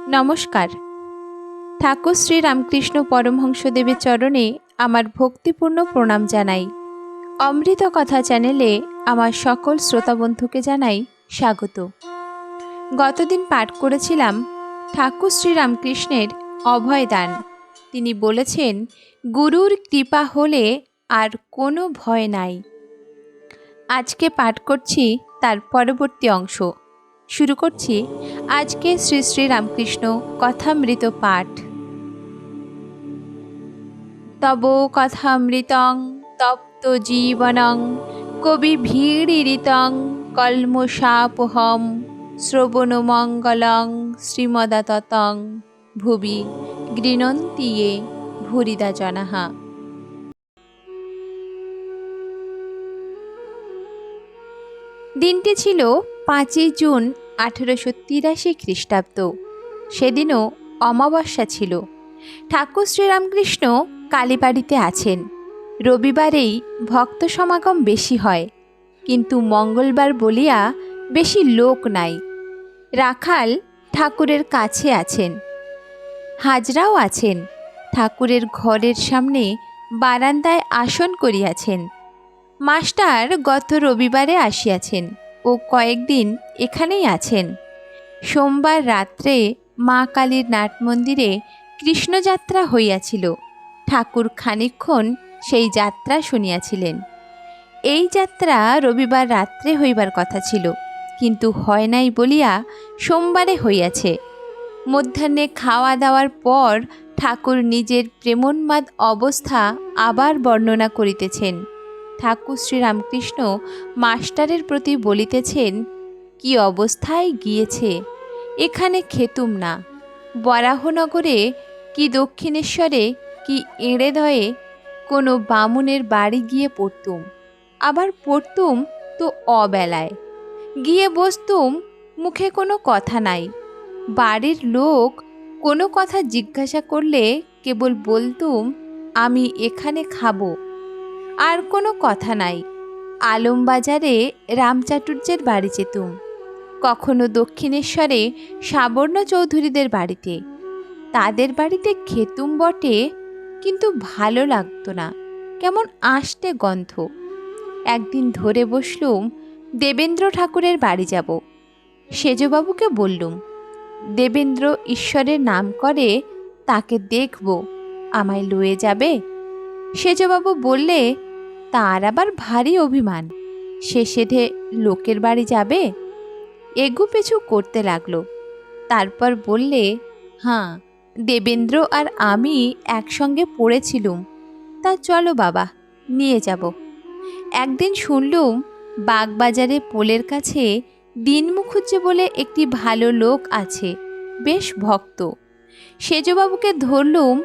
নমস্কার। ঠাকুর শ্রী রামকৃষ্ণ পরমহংসদেবের চরণে আমার ভক্তিপূর্ণ প্রণাম জানাই। অমৃত কথা চ্যানেলে আমার সকল শ্রোতা বন্ধুকে জানাই স্বাগত। গতদিন পাঠ করেছিলাম ঠাকুর শ্রী রামকৃষ্ণের অভয়দান। তিনি বলেছেন, গুরুর কৃপা হলে আর কোনো ভয় নাই। আজকে পাঠ করছি তার পরবর্তী অংশ। শুরু করছি আজকে শ্রী শ্রী রামকৃষ্ণ কথামৃত পাঠ। তব কথামৃতং তপ্ত জীবনং কবি ভীড়িরিতং কল্মষাপহম শ্রবণমঙ্গলং শ্রীমদাততং ভুবি গৃণন্তি য়ে ভূরিদা জনাঃ। দিনটি ছিল 5ই জুন 1883 খ্রিস্টাব্দ। সেদিনও অমাবস্যা ছিল। ঠাকুর শ্রীরামকৃষ্ণ কালীবাড়িতে আছেন। রবিবারেই ভক্ত সমাগম বেশি হয়, কিন্তু মঙ্গলবার বলিয়া বেশি লোক নাই। রাখাল ঠাকুরের কাছে আছেন, হাজরাও আছেন। ঠাকুরের ঘরের সামনে বারান্দায় আসন করিয়াছেন। মাস্টার গত রবিবারে আসিয়াছেন ও কয়েকদিন এখানেই আছেন। সোমবার রাত্রে মা কালীর নাটমন্দিরে কৃষ্ণযাত্রা হইয়াছিল। ঠাকুর খানিকক্ষণ সেই যাত্রা শুনিয়াছিলেন। এই যাত্রা রবিবার রাত্রে হইবার কথা ছিল, কিন্তু হয় নাই বলিয়া সোমবারে হইয়াছে। মধ্যাহ্নে খাওয়া দাওয়ার পর ঠাকুর নিজের প্রেমোন্মাদ অবস্থা আবার বর্ণনা করিতেছেন। ঠাকুর শ্রীরামকৃষ্ণ মাস্টারের প্রতি বলিতেছেন, কি অবস্থায় গিয়েছে, এখানে খেতুম না। বরাহনগরে কি দক্ষিণেশ্বরে কি এড়েদয়ে কোনো বামুনের বাড়ি গিয়ে পড়তুম, আবার পড়তুম তো অবেলায়। গিয়ে বসতুম, মুখে কোনো কথা নাই। বাড়ির লোক কোনো কথা জিজ্ঞাসা করলে কেবল বলতুম, আমি এখানে খাবো, আর কোনো কথা নাই। আলমবাজারে রামচাটুর্যের বাড়ি যেতুম, কখনো দক্ষিণেশ্বরে সাবর্ণ চৌধুরীদের বাড়িতে। তাদের বাড়িতে খেতুম বটে, কিন্তু ভালো লাগতো না, কেমন আষ্টে গন্ধ। একদিন ধরে বসলুম, দেবেন্দ্র ঠাকুরের বাড়ি যাব। সেজবাবুকে বললুম, দেবেন্দ্র ঈশ্বরের নাম করে, তাকে দেখব, আমায় লয়ে যাবে? সেজবাবু বললে, তার আবার ভারী অভিমান, সে সেধে লোকের বাড়ি যাবে? এগু পেছু করতে লাগলো। তারপর বললে, হাঁ, দেবেন্দ্র আর আমি একসঙ্গে পড়েছিলুম, তা চলো বাবা, নিয়ে যাব। একদিন শুনলুম বাগবাজারে পোলের কাছে দিন মুখুজ্জে বলে একটি ভালো লোক আছে, বেশ ভক্ত। সেজবাবুকে ধরলুম,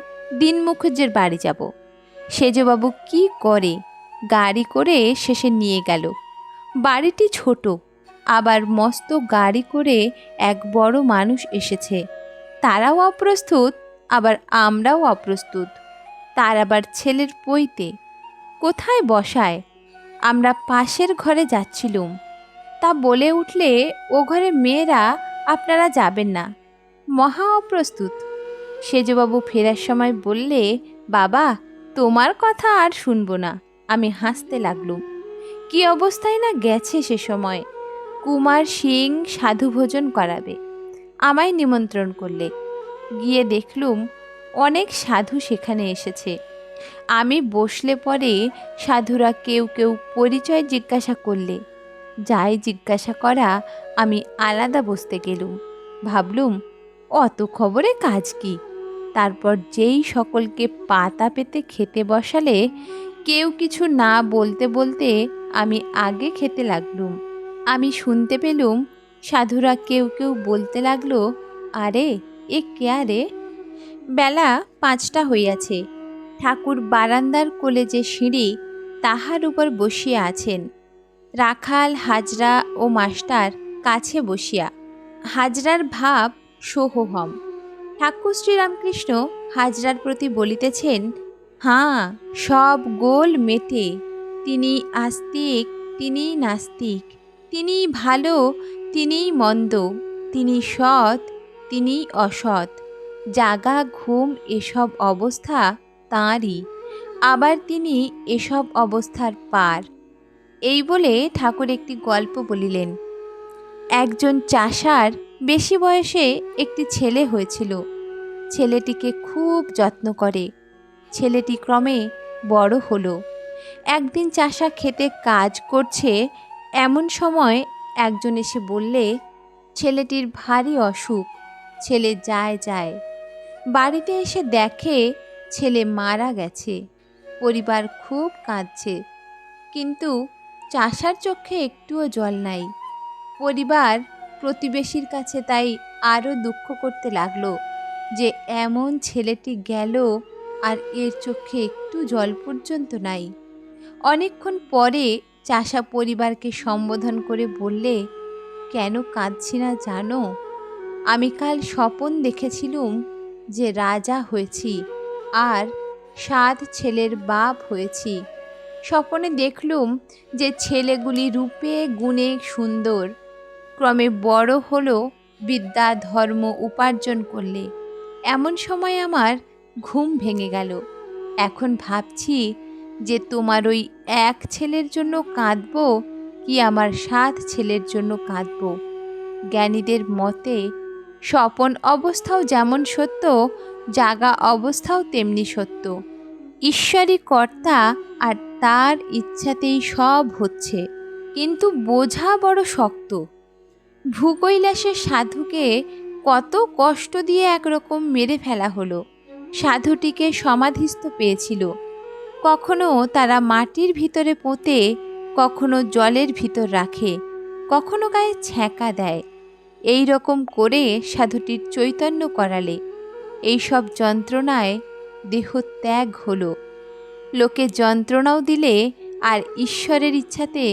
দিন মুখুজ্জের বাড়ি যাব। সেজবাবু কি করে, গাড়ি করে শেষে নিয়ে গেল। বাড়িটি ছোট, আবার মস্ত গাড়ি করে এক বড় মানুষ এসেছে। তারাও অপ্রস্তুত, আবার আমরাও অপ্রস্তুত। তার আবার ছেলের পৈতে, কোথায় বসায়? আমরা পাশের ঘরে যাচ্ছিলুম, তা বলে উঠলে, ও ঘরে মেয়েরা, আপনারা যাবেন না, মহা অপ্রস্তুত। সেজবাবু ফেরার সময় বললে, বাবা, তোমার কথা আর শুনবো না। আমি হাসতে লাগলুম। কি অবস্থায় না গেছে সে সময়। কুমার সিং সাধু ভোজন করাবে, আমায় নিমন্ত্রণ করলে। গিয়ে দেখলুম অনেক সাধু সেখানে এসেছে। আমি বসলে পরে সাধুরা কেউ কেউ পরিচয় জিজ্ঞাসা করলে। যাই জিজ্ঞাসা করা, আমি আলাদা বসতে গেলুম। ভাবলুম, অত খবরে কাজ কি? তারপর যেই সকলকে পাতা পেতে খেতে বসালে, কেউ কিছু না বলতে বলতে আমি আগে খেতে লাগলুম। আমি শুনতে পেলুম সাধুরা কেউ কেউ বলতে লাগলো, আরে এ কে আরে? বেলা 5টা হইয়াছে। ঠাকুর বারান্দার কোলে যে সিঁড়ি, তাহার উপর বসিয়া আছেন। রাখাল, হাজরা ও মাস্টার কাছে বসিয়া। হাজরার ভাব সোহম। ঠাকুর শ্রীরামকৃষ্ণ হাজরার প্রতি বলিতেছেন, হাঁ, সব গোল মেটে। তিনি আস্তিক, তিনি নাস্তিক, তিনি ভালো, তিনি মন্দ, তিনি সৎ, তিনিই অসৎ, জাগা ঘুম এসব অবস্থা তাঁরই, আবার তিনি এসব অবস্থার পার। এই বলে ঠাকুর একটি গল্প বলিলেন। একজন চাষার বেশি বয়সে একটি ছেলে হয়েছিল। ছেলেটিকে খুব যত্ন করে। ছেলেটি ক্রমে বড় হলো। একদিন চাষা খেতে কাজ করছে, এমন সময় একজন এসে বললে, ছেলেটির ভারী অসুখ, ছেলে যায়। বাড়িতে এসে দেখে ছেলে মারা গেছে। পরিবার খুব কাঁদছে, কিন্তু চাষার চোখে একটুও জল নাই। পরিবার প্রতিবেশীর কাছে তাই আরও দুঃখ করতে লাগলো যে এমন ছেলেটি গেল আর এর চোখে একটু জল পর্যন্ত নাই। অনেকক্ষণ পরে চাষা পরিবারকে সম্বোধন করে বললে, কেন কাঁদছি না জানো? আমি কাল স্বপন দেখেছিলুম যে রাজা হয়েছি আর 7 ছেলের বাপ হয়েছি। স্বপনে দেখলুম যে ছেলেগুলি রূপে গুণে সুন্দর, ক্রমে বড় হলো, বিদ্যা ধর্ম উপার্জন করলে। এমন সময় আমার ঘুম ভেঙে গেল। এখন ভাবছি যে তোমার ওই এক ছেলের জন্য কাঁদব কি আমার 7 ছেলের জন্য কাঁদব। জ্ঞানীদের মতে স্বপন অবস্থাও যেমন সত্য, জাগা অবস্থাও তেমনি সত্য। ঈশ্বরই কর্তা আর তার ইচ্ছাতেই সব হচ্ছে, কিন্তু বোঝা বড় শক্ত। ভূকৈলাসের সাধুকে কত কষ্ট দিয়ে একরকম মেরে ফেলা হলো। সাধুটিকে সমাধিস্থ পেয়েছিল। কখনো তারা মাটির ভিতরে পোঁতে, কখনো জলের ভিতর রাখে, কখনো গায়ে ছ্যাঁকা দেয়। এই রকম করে সাধুটির চৈতন্য করালে এইসব যন্ত্রণায় দেহ ত্যাগ হলো। লোকে যন্ত্রণাও দিলে আর ঈশ্বরের ইচ্ছাতে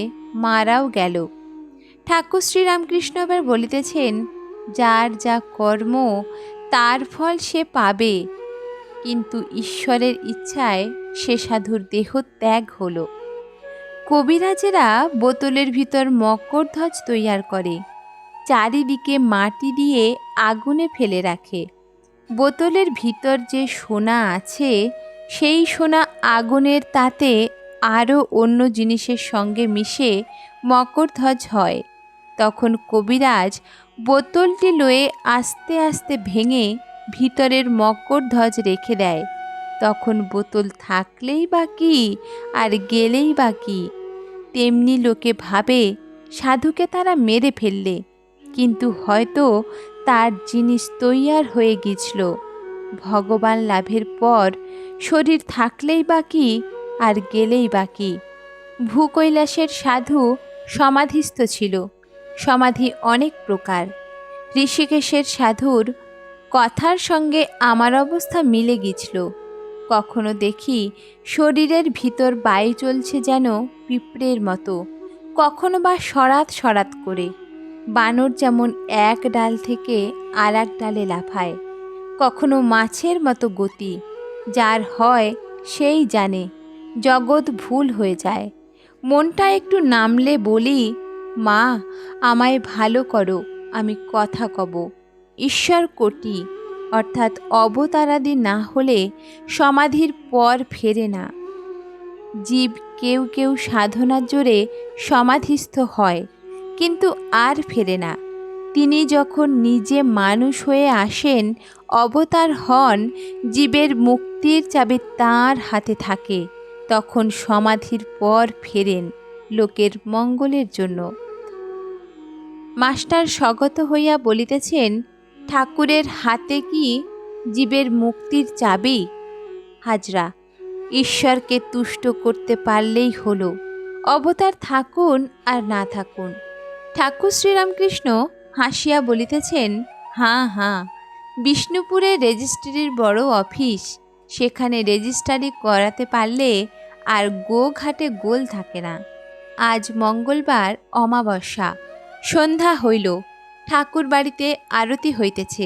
মারাও গেল। ঠাকুর শ্রীরামকৃষ্ণ আবার বলিতেছেন, যার যা কর্ম তার ফল সে পাবে, কিন্তু ঈশ্বরের ইচ্ছায় সে সাধুর দেহ ত্যাগ হলো। কবিরাজেরা বোতলের ভিতর মকরধ্বজ তৈয়ার করে, চারিদিকে মাটি দিয়ে আগুনে ফেলে রাখে। বোতলের ভিতর যে সোনা আছে, সেই সোনা আগুনের তাতে আরও অন্য জিনিসের সঙ্গে মিশে মকরধ্বজ হয়। তখন কবিরাজ বোতলটি লয়ে আস্তে আস্তে ভেঙে ভিতরের মকরধ্বজ রেখে দেয়। তখন বোতল থাকলেই বা কি আর গেলেই বা কি। তেমনি লোকে ভাবে সাধুকে তারা মেরে ফেললে, কিন্তু হয়তো তার জিনিস তৈয়ার হয়ে গিয়েছিল। ভগবান লাভের পর শরীর থাকলেই বা কি আর গেলেই বা কি। ভূকৈলাসের সাধু সমাধিস্থ ছিল। সমাধি অনেক প্রকার। ঋষিকেশের সাধুর কথার সঙ্গে আমার অবস্থা মিলে গিয়েছিল। কখনো দেখি শরীরের ভিতর বায়ু চলছে যেন পিঁপড়ের মতো, কখনো বা সরাত সরাত করে, বানর যেমন এক ডাল থেকে আর এক ডালে লাফায়। কখনো মাছের মতো গতি, যার হয় সেই জানে। জগৎ ভুল হয়ে যায়। মনটা একটু নামলে বলি, মা আমায় ভালো করো, আমি কথা কব। ঈশ্বর কোটি, অর্থাৎ অবতারাদি না হলে সমাধির পর ফেরে না। জীব কেউ কেউ সাধনার জোরে সমাধিস্থ হয়, কিন্তু আর ফেরে না। তিনি যখন নিজে মানুষ হয়ে আসেন, অবতার হন, জীবের মুক্তির চাবি তাঁর হাতে থাকে, তখন সমাধির পর ফেরেন লোকের মঙ্গলের জন্য। মাস্টার স্বগত হইয়া বলিতেছেন, ঠাকুরের হাতে কি জীবের মুক্তির চাবি? হাজরা, ঈশ্বরকে তুষ্ট করতে পারলেই হলো, অবতার থাকুন আর না থাকুন। ঠাকুর শ্রীরামকৃষ্ণ হাসিয়া বলিতেছেন, হাঁ, বিষ্ণুপুরে রেজিস্ট্রির বড় অফিস, সেখানে রেজিস্ট্রারি করাতে পারলে আর গোঘাটে গোল থাকে না। আজ মঙ্গলবার অমাবস্যা, সন্ধ্যা হইল, ঠাকুর বাড়িতে আরতি হইতেছে।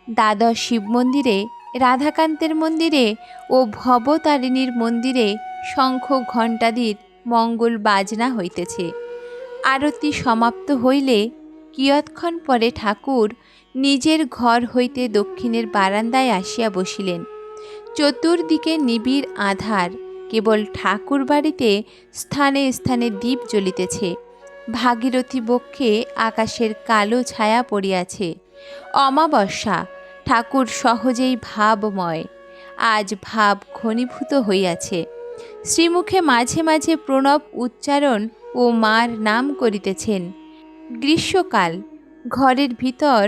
দ্বাদশ শিব মন্দিরে, রাধাকান্তের মন্দিরে ও ভবতারিণীর মন্দিরে শঙ্খ ঘণ্টাদির মঙ্গল বাজনা হইতেছে। আরতি সমাপ্ত হইলে কিয়ৎক্ষণ পরে ঠাকুর নিজের ঘর হইতে দক্ষিণের বারান্দায় আসিয়া বসিলেন। চতুর্দিকে নিবিড় আধার, কেবল ঠাকুর বাড়িতে স্থানে স্থানে দীপ জ্বলিতেছে। ভাগীরথী বক্ষে আকাশের কালো ছায়া পড়িয়াছে। অমাবস্যা, ঠাকুর সহজেই ভাবময়। আজ ভাব ঘনীভূত হইয়াছে। শ্রীমুখে মাঝে মাঝে প্রণব উচ্চারণ ও মার নাম করিতেছেন। গ্রীষ্মকাল, ঘরের ভিতর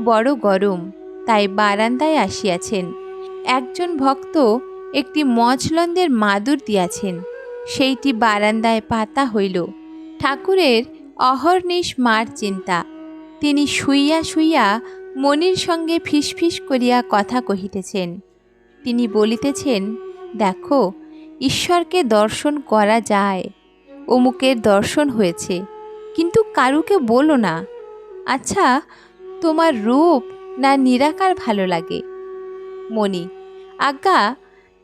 বড় গরম, তাই বারান্দায় আসিয়াছেন। একজন ভক্ত একটি মচলন্দের মাদুর দিয়াছেন, সেইটি বারান্দায় পাতা হইল। ঠাকুরের অহর্নিশ মার চিন্তা। তিনি শুইয়া শুইয়া মনির সঙ্গে ফিসফিস করিয়া কথা কহিতেছেন। তিনি বলিতেছেন, দেখো, ঈশ্বরকে দর্শন করা যায়। অমুকের দর্শন হয়েছে, কিন্তু কারুকে বলো না। আচ্ছা, তোমার রূপ না নিরাকার ভালো লাগে? মণি, আজ্ঞা,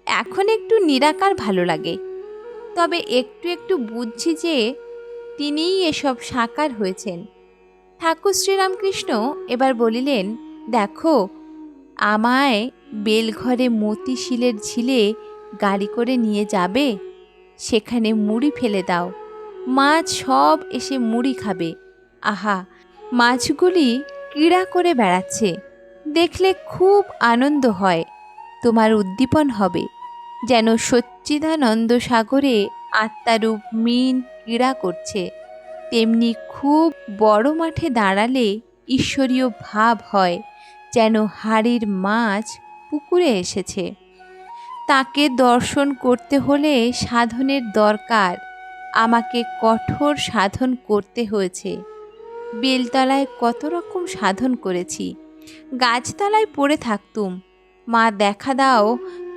এখন একটু নিরাকার ভালো লাগে, তবে একটু একটু বুঝছি যে তিনিই এসব সাকার হয়েছেন। ঠাকুর শ্রীরামকৃষ্ণ এবার বলিলেন, দেখো, আমায় বেলঘরে মতিশিলের ঝিলে গাড়ি করে নিয়ে যাবে। সেখানে মুড়ি ফেলে দাও, মাছ সব এসে মুড়ি খাবে। আহা, মাছগুলি ক্রীড়া করে বেড়াচ্ছে, দেখলে খুব আনন্দ হয়। তোমার উদ্দীপন হবে, যেন সচ্চিদানন্দ সাগরে আত্মারূপ মিন ক্রীড়া করছে। তেমনি খুব বড় মাঠে দাঁড়ালে ঈশ্বরীয় ভাব হয়, যেন হাড়ির মাছ পুকুরে এসেছে। তাকে দর্শন করতে হলে সাধনের দরকার। আমাকে কঠোর সাধন করতে হয়েছে। বেলতলায় কত রকম সাধন করেছি, গাছতলায় পড়ে থাকতুম। মা দেখা দাও,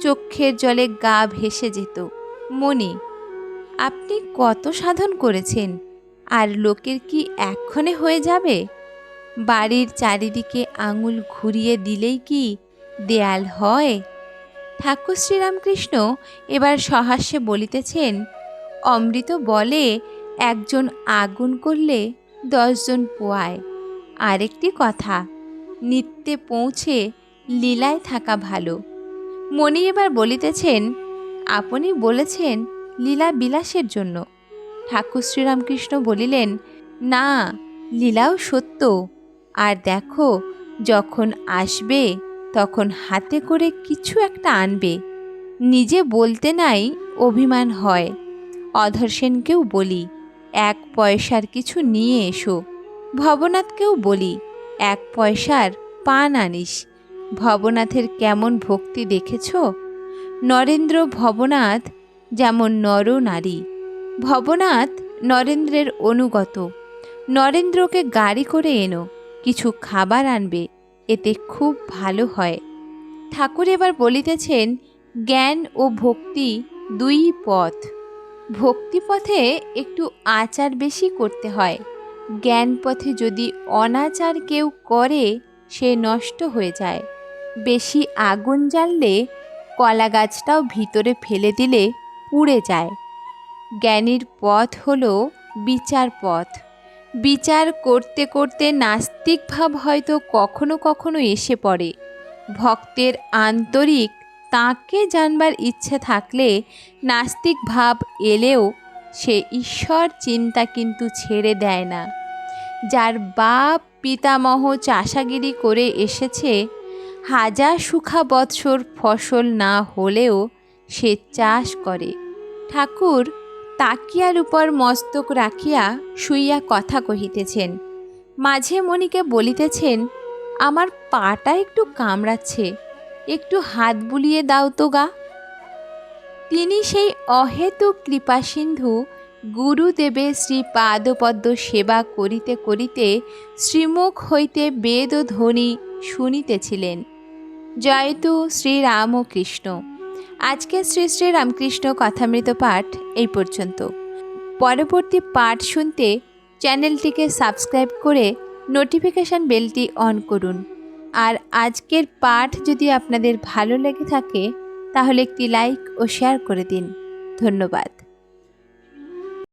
চক্ষের জলে গা ভেসে যেত। মণি, আপনি কত সাধন করেছেন, আর লোকের কি এক্ষণে হয়ে যাবে? বাড়ির চারিদিকে আঙুল ঘুরিয়ে দিলেই কি দেয়াল হয়? ঠাকুর শ্রীরামকৃষ্ণ এবার সহাস্যে বলিতেছেন, অমৃত বলে একজন আগুন করলে 10 জন পোয়ায়। আরেকটি কথা, নিত্যে পৌঁছে লীলায় থাকা ভালো। মণি এবার বলিতেছেন, আপনি বলেছেন লীলা বিলাসের জন্য। ঠাকুর শ্রীরামকৃষ্ণ বলিলেন, না, লীলাও সত্য। আর দেখো, যখন আসবে তখন হাতে করে কিছু একটা আনবে। নিজে বলতে নাই অভিমান হয়। অধর সেনকেও বলি, 1 পয়সার কিছু নিয়ে এসো। ভবনাথকেও বলি, 1 পয়সার পান আনিস। ভবনাথের কেমন ভক্তি দেখেছ? নরেন্দ্র ভবনাথ যেমন নর নারী। ভবনাথ নরেন্দ্রের অনুগত। নরেন্দ্রকে গাড়ি করে এনো, কিছু খাবার আনবে, এতে খুব ভালো হয়। ঠাকুর এবার বলিতেছেন, জ্ঞান ও ভক্তি 2 পথ। ভক্তি পথে একটু আচার বেশি করতে হয়। জ্ঞান পথে যদি অনাচার কেউ করে, সে নষ্ট হয়ে যায়। বেশি আগুন জ্বাললে কলা গাছটাও ভিতরে ফেলে দিলে পুড়ে যায়। জ্ঞানীর পথ হলো বিচার পথ। বিচার করতে করতে নাস্তিক ভাব হয়তো কখনো কখনো এসে পড়ে। ভক্তের আন্তরিক তাকে জানবার ইচ্ছে থাকলে নাস্তিক ভাব এলেও সে ঈশ্বর চিন্তা কিন্তু ছেড়ে দেয় না। যার বাপ পিতামহ চাষাগিরি করে এসেছে, 1000 সুখা বৎসর ফসল না হলেও সে চাষ করে। ঠাকুর তাকিয়ার উপর মস্তক রাখিয়া শুইয়া কথা কহিতেছেন। মাঝে মণিকে বলিতেছেন, আমার পাটা একটু কামড়াচ্ছে, একটু হাত বুলিয়ে দাও তো গা। তিনি সেই অহেতুক কৃপাসিন্ধু গুরুদেবের শ্রী পাদপদ্ম সেবা করিতে করিতে শ্রীমুখ হইতে বেদ ধ্বনি শুনিতেছিলেন। জয়তু শ্রীরামকৃষ্ণ। আজকে শ্রী শ্রী রামকৃষ্ণ কথামৃত পাঠ এই পর্যন্ত। পরবর্তী পাঠ শুনতে চ্যানেলটিকে সাবস্ক্রাইব করে নোটিফিকেশান বেলটি অন করুন। আর আজকের পাঠ যদি আপনাদের ভালো লেগে থাকে তাহলে একটি লাইক ও শেয়ার করে দিন। ধন্যবাদ।